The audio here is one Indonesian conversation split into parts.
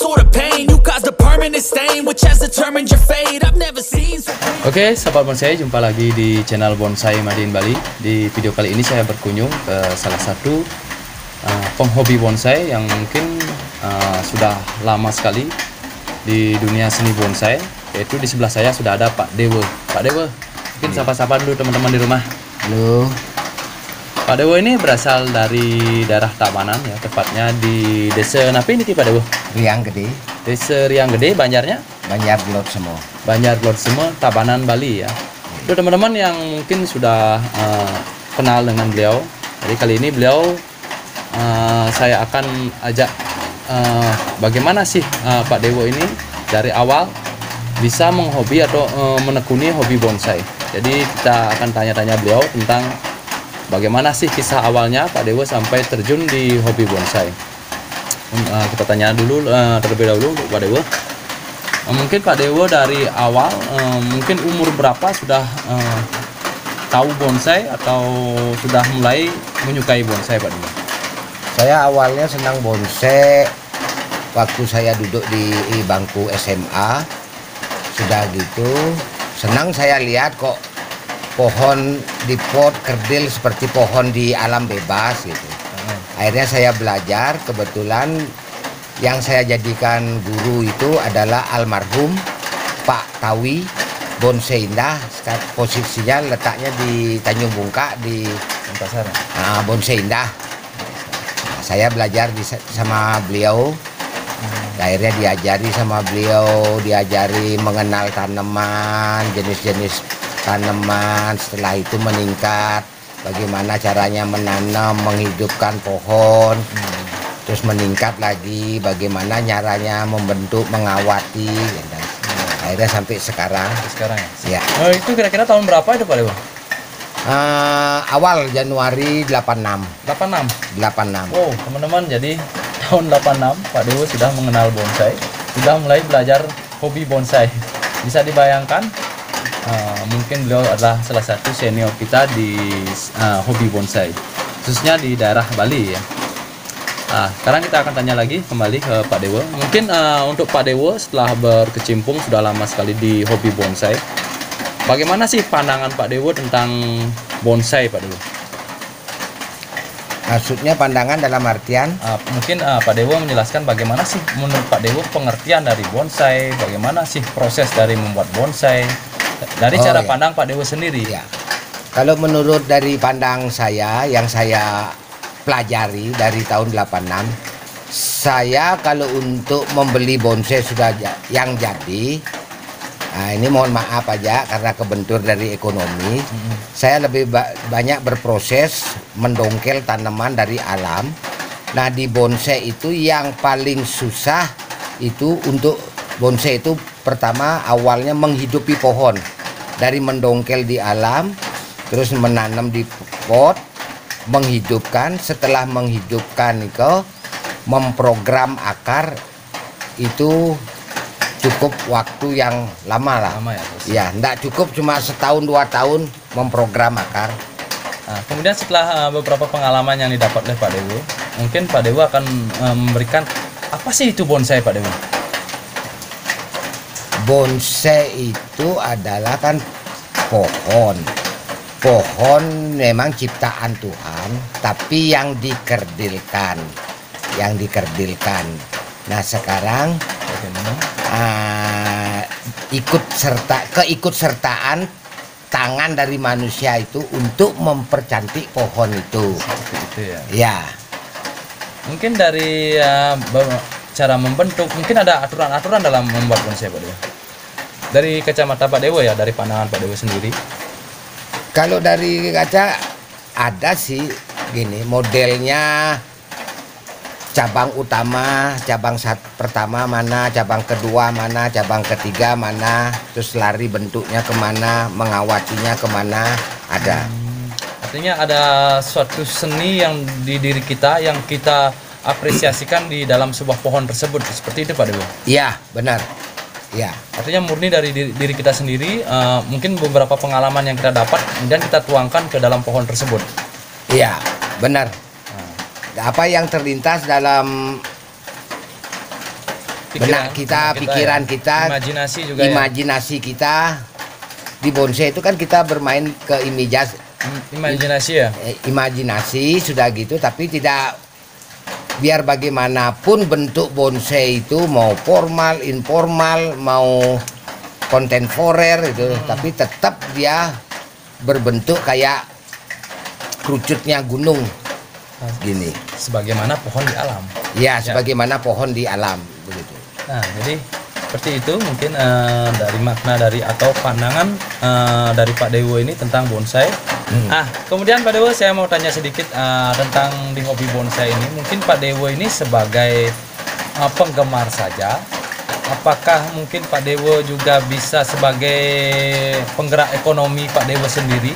or the pain. You caused a permanent stain, which has determined your fate. I've never seen so... Oke, sahabat bonsai, jumpa lagi di channel Bonsai Made in Bali. Di video kali ini saya berkunjung ke salah satu penghobi bonsai yang mungkin sudah lama sekali di dunia seni bonsai. Yaitu di sebelah saya sudah ada Pak Dewa. Pak Dewa, mungkin sapa-sapa dulu teman-teman di rumah. Halo. Pak Dewa ini berasal dari daerah Tabanan ya, tepatnya di desa Napi ini Pak Dewa. Riang Gede. Desa Riang Gede, Banjarnya? Banjar Blot semua. Banjar Blot semua, Tabanan, Bali ya. Itu teman-teman yang mungkin sudah kenal dengan beliau. Jadi kali ini beliau saya akan ajak bagaimana sih Pak Dewa ini dari awal bisa menghobi atau menekuni hobi bonsai. Jadi kita akan tanya-tanya beliau tentang bagaimana sih kisah awalnya Pak Dewa sampai terjun di hobi bonsai. Kita tanya dulu terlebih dahulu Pak Dewa. Mungkin Pak Dewa dari awal mungkin umur berapa sudah tahu bonsai atau sudah mulai menyukai bonsai Pak Dewa? Saya awalnya senang bonsai waktu saya duduk di bangku SMA. Sudah gitu senang saya lihat kok pohon di pot kerdil seperti pohon di alam bebas gitu. Akhirnya saya belajar, kebetulan yang saya jadikan guru itu adalah almarhum Pak Tawi Bonsai Indah. Posisinya letaknya di Tanjung Bungka di Pasar. Bonsai Indah. Saya belajar sama beliau. Akhirnya diajari sama beliau, diajari mengenal tanaman, jenis-jenis tanaman. Setelah itu meningkat bagaimana caranya menanam, menghidupkan pohon. Terus meningkat lagi bagaimana caranya membentuk, mengawati, dan akhirnya sampai sekarang. Sekarang ya? Ya. Oh, itu kira-kira tahun berapa itu Pak Dewa? Awal Januari 86. 86. Oh, teman-teman, jadi tahun 86 Pak Dewa sudah mengenal bonsai, sudah mulai belajar hobi bonsai. Bisa dibayangkan mungkin beliau adalah salah satu senior kita di hobi bonsai, khususnya di daerah Bali ya. Sekarang kita akan tanya lagi kembali ke Pak Dewa. Mungkin untuk Pak Dewa setelah berkecimpung sudah lama sekali di hobi bonsai, bagaimana sih pandangan Pak Dewa tentang bonsai Pak Dewa? Maksudnya pandangan dalam artian? Mungkin Pak Dewa menjelaskan bagaimana sih menurut Pak Dewa pengertian dari bonsai, bagaimana sih proses dari membuat bonsai, dari cara pandang Pak Dewa sendiri. Ya. Kalau menurut dari pandang saya, yang saya pelajari dari tahun 86, saya kalau untuk membeli bonsai sudah yang jadi, ini mohon maaf aja karena kebentur dari ekonomi, saya lebih banyak berproses mendongkel tanaman dari alam. Nah di bonsai itu yang paling susah itu untuk bonsai itu pertama awalnya menghidupi pohon dari mendongkel di alam, terus menanam di pot, menghidupkan. Setelah menghidupkan itu memprogram akar, itu cukup waktu yang lama lah. Lama ya? Ya, enggak cukup cuma setahun 2 tahun memprogram akar. Kemudian setelah beberapa pengalaman yang didapat oleh Pak Dewa, mungkin Pak Dewa akan memberikan apa sih itu bonsai Pak Dewa? Bonsai itu adalah kan pohon. Pohon memang ciptaan Tuhan, tapi yang dikerdilkan. Nah sekarang keikutsertaan tangan dari manusia itu untuk mempercantik pohon itu. Itu ya. Ya. Mungkin dari cara membentuk, mungkin ada aturan-aturan dalam membuat bonsai Pak Dewa. Dari kacamata Pak Dewa ya, dari pandangan Pak Dewa sendiri. Kalau dari kaca ada sih gini modelnya. Cabang utama, pertama mana, cabang kedua mana, cabang ketiga mana, terus lari bentuknya kemana, mengawatinya kemana, ada. Artinya ada suatu seni yang di diri kita yang kita apresiasikan di dalam sebuah pohon tersebut, seperti itu Pak Dewa? Iya, benar. Ya. Artinya murni dari diri kita sendiri, mungkin beberapa pengalaman yang kita dapat dan kita tuangkan ke dalam pohon tersebut. Iya, benar. Apa yang terlintas dalam benak kita, pikiran kita, imajinasi juga ya. imajinasi kita. Di bonsai itu kan kita bermain ke Imajinasi ya. Imajinasi sudah gitu, tapi tidak, biar bagaimanapun bentuk bonsai itu mau formal, informal, mau kontemporer itu, tapi tetap dia berbentuk kayak kerucutnya gunung gini. Sebagaimana pohon di alam. Ya, sebagaimana pohon di alam begitu. Nah, jadi seperti itu mungkin dari makna dari atau pandangan dari Pak Dewo ini tentang bonsai. Kemudian Pak Dewo, saya mau tanya sedikit tentang di hobi bonsai ini. Mungkin Pak Dewo ini sebagai penggemar saja. Apakah mungkin Pak Dewo juga bisa sebagai penggerak ekonomi Pak Dewo sendiri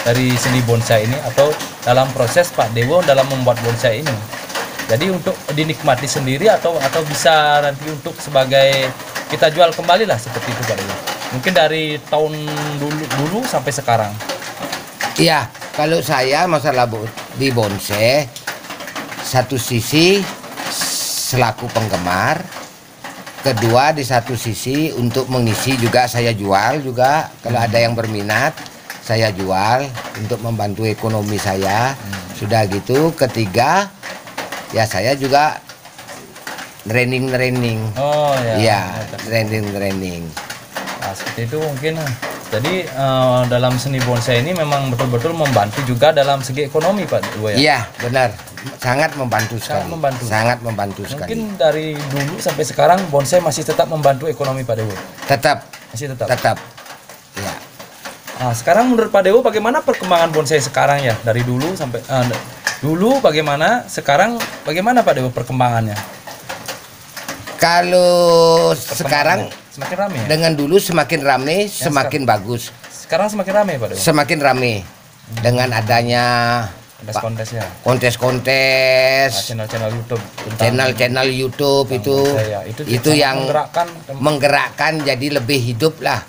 dari seni bonsai ini, atau dalam proses Pak Dewo dalam membuat bonsai ini? Jadi untuk dinikmati sendiri atau bisa nanti untuk sebagai kita jual kembali lah seperti itu Pak Dewo. Mungkin dari tahun dulu sampai sekarang. Iya, kalau saya masalah di bonsai, satu sisi selaku penggemar, kedua di satu sisi untuk mengisi juga, saya jual juga kalau ada yang berminat, saya jual untuk membantu ekonomi saya. Sudah gitu, ketiga ya saya juga training. Oh ya. Iya, training. Nah, seperti itu mungkin. Jadi dalam seni bonsai ini memang betul-betul membantu juga dalam segi ekonomi Pak Dewo ya. Iya, benar. Sangat membantu sekali. Sangat membantu sekali. Mungkin dari dulu sampai sekarang bonsai masih tetap membantu ekonomi Pak Dewo. Masih tetap. Ya. Nah, sekarang menurut Pak Dewo bagaimana perkembangan bonsai sekarang ya? Dari dulu sampai dulu bagaimana, sekarang bagaimana Pak Dewo perkembangannya? Kalau sekarang semakin ramai ya? Dengan dulu semakin ramai, semakin bagus. Sekarang semakin ramai Pak Dewo? Semakin ramai. Dengan adanya kontes-kontes ya? Kontes-kontes, channel-channel YouTube. Channel YouTube itu yang menggerakkan jadi lebih hidup lah.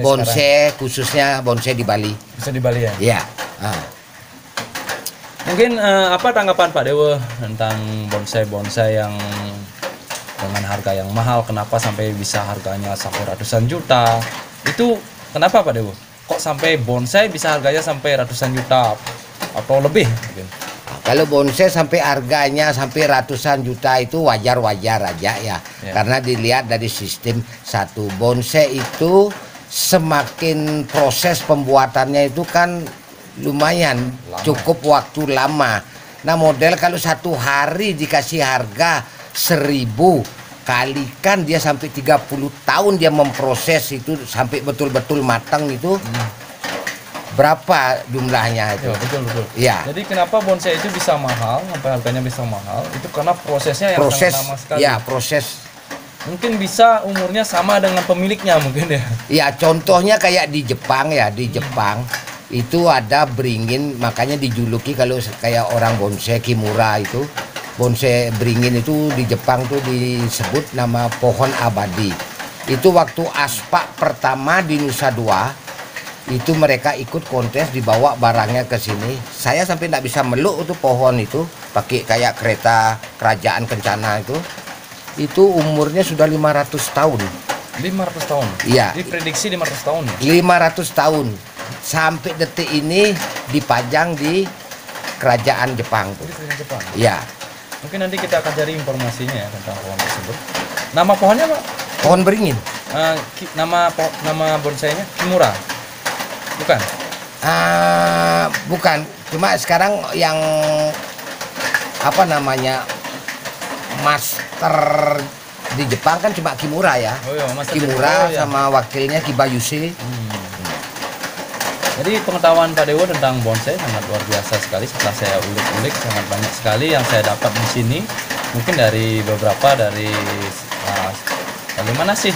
Bonsai khususnya bonsai di Bali. Bisa di Bali ya? Iya. Mungkin apa tanggapan Pak Dewo tentang bonsai-bonsai yang dengan harga yang mahal? Kenapa sampai bisa harganya sampai ratusan juta? Itu kenapa Pak Dewo? Kok sampai bonsai bisa harganya sampai ratusan juta atau lebih? Kalau bonsai sampai harganya sampai ratusan juta itu wajar-wajar aja ya. Karena dilihat dari sistem satu, bonsai itu semakin proses pembuatannya itu kan lumayan cukup waktu lama. Nah, model kalau satu hari dikasih harga 1.000, kalikan dia sampai 30 tahun dia memproses itu sampai betul-betul matang itu. Berapa jumlahnya itu? Ya, betul. Ya. Jadi kenapa bonsai itu bisa mahal, sampai harganya bisa mahal? Itu karena prosesnya yang sangat lama sekali. Ya, proses. Mungkin bisa umurnya sama dengan pemiliknya mungkin ya. Ya, contohnya kayak di Jepang ya, di Jepang itu ada beringin, makanya dijuluki kalau kayak orang bonsai Kimura itu. Bonsai beringin itu di Jepang tuh disebut nama pohon abadi. Itu waktu aspak pertama di Nusa Dua, itu mereka ikut kontes, dibawa barangnya ke sini. Saya sampai tidak bisa meluk itu pohon itu, pakai kayak kereta kerajaan Kencana itu. Itu umurnya sudah 500 tahun. 500 tahun? Iya. Diprediksi 500 tahun? 500 tahun. Sampai detik ini dipajang di kerajaan Jepang. Di kerajaan Jepang? Iya. Mungkin nanti kita akan cari informasinya ya tentang pohon tersebut. Nama pohonnya Pak? Pohon beringin. Nama bonsainya Kimura? Bukan? Bukan. Cuma sekarang yang apa namanya master di Jepang kan cuma Kimura ya. Oh iya, master Kimura ya. Sama wakilnya Kibayushi. Jadi pengetahuan Pak Dewo tentang bonsai sangat luar biasa sekali. Setelah saya ulik-ulik, sangat banyak sekali yang saya dapat di sini. Mungkin dari beberapa dari bagaimana sih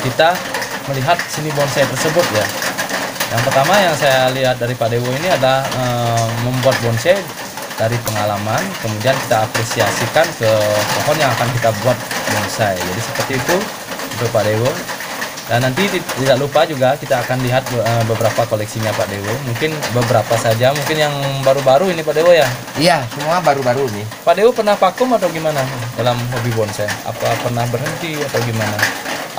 kita melihat seni bonsai tersebut ya. Yang pertama yang saya lihat dari Pak Dewo ini adalah membuat bonsai dari pengalaman, kemudian kita apresiasikan ke pohon yang akan kita buat bonsai. Jadi seperti itu untuk Pak Dewo. Dan nanti tidak lupa juga kita akan lihat beberapa koleksinya Pak Dewo. Mungkin beberapa saja, mungkin yang baru-baru ini Pak Dewo ya. Iya, semua baru-baru nih. Pak Dewo pernah vakum atau gimana dalam hobi bonsai? Apa pernah berhenti atau gimana?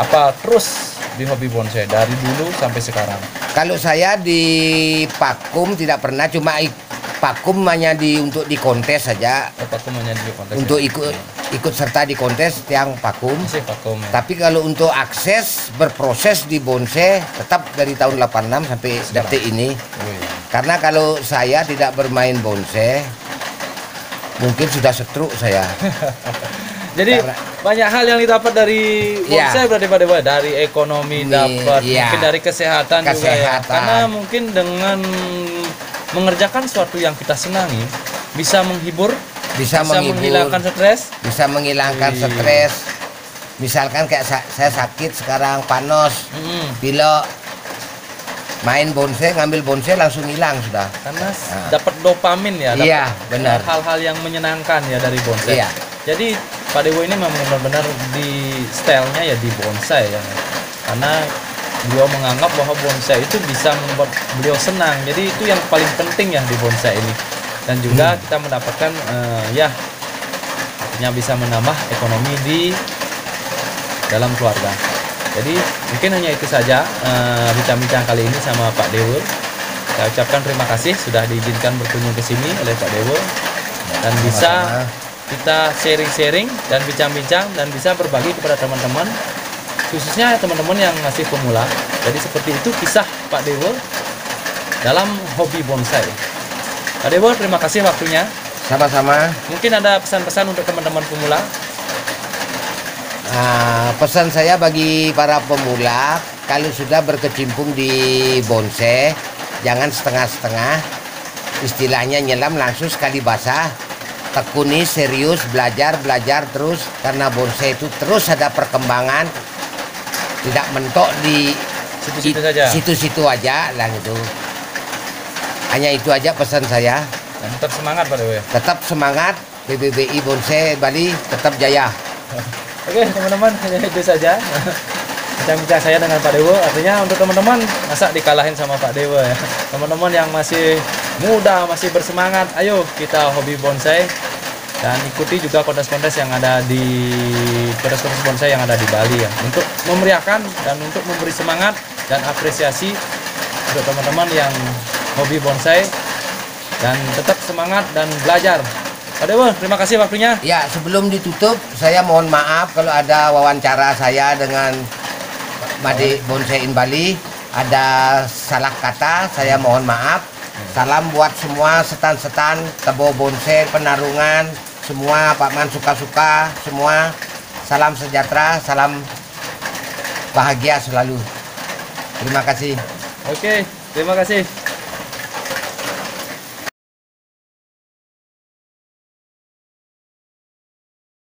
Apa terus di hobi bonsai dari dulu sampai sekarang? Kalau saya di vakum tidak pernah, cuma vakum hanya untuk di kontes saja. Vakum hanya di kontes. Untuk ikut serta di kontes yang vakum. Masih vakum ya. Tapi kalau untuk akses berproses di bonsai tetap dari tahun 86 sampai detik ini. Oh, iya. Karena kalau saya tidak bermain bonsai, mungkin sudah stroke saya. Jadi banyak hal yang didapat dari bonsai berarti Pak Dewa, dari ekonomi dapat, mungkin dari kesehatan juga ya. Karena mungkin dengan mengerjakan sesuatu yang kita senangi bisa menghibur, bisa menghilangkan stres, bisa menghilangkan stres. Misalkan kayak saya sakit sekarang, panos, pilek, main bonsai, ngambil bonsai langsung hilang sudah. Karena dapat dopamin ya, dapat benar. hal-hal yang menyenangkan ya dari bonsai. Iya. Jadi Pak Dewo ini memang benar-benar di stylenya ya di bonsai ya. Karena beliau menganggap bahwa bonsai itu bisa membuat beliau senang. Jadi itu yang paling penting ya di bonsai ini. Dan juga kita mendapatkan yang bisa menambah ekonomi di dalam keluarga. Jadi mungkin hanya itu saja bincang-bincang kali ini sama Pak Dewo. Saya ucapkan terima kasih sudah diizinkan berkunjung ke sini oleh Pak Dewo dan bisa kita sharing-sharing dan bincang-bincang dan bisa berbagi kepada teman-teman, khususnya teman-teman yang masih pemula. Jadi seperti itu kisah Pak Dewo dalam hobi bonsai. Pak Dewo, terima kasih waktunya. Sama-sama. Mungkin ada pesan-pesan untuk teman-teman pemula? Pesan saya bagi para pemula, kalau sudah berkecimpung di bonsai, jangan setengah-setengah. Istilahnya nyelam langsung sekali basah. Tekuni, serius, belajar terus. Karena bonsai itu terus ada perkembangan. Tidak mentok di situ-situ aja lah gitu. Hanya itu aja pesan saya. Dan tetap semangat Pak Dewo ya? Tetap semangat, PBBI Bonsai Bali tetap jaya. Oke teman-teman, hanya itu saja bincang-bincang saya dengan Pak Dewo. Artinya untuk teman-teman, masa dikalahin sama Pak Dewo ya. Teman-teman yang masih muda, masih bersemangat, ayo kita hobi bonsai. Dan ikuti juga kontes-kontes yang ada di kontes-kontes bonsai yang ada di Bali ya, untuk memeriahkan dan untuk memberi semangat dan apresiasi untuk teman-teman yang hobi bonsai, dan tetap semangat dan belajar. Pak Dewo, terima kasih waktunya. Ya, sebelum ditutup, saya mohon maaf kalau ada wawancara saya dengan Made Bonsai in Bali ada salah kata, saya mohon maaf. Salam buat semua setan-setan, tebo bonsai, penarungan, semua Pak Man suka-suka, semua salam sejahtera, salam bahagia selalu. Terima kasih. Oke, terima kasih.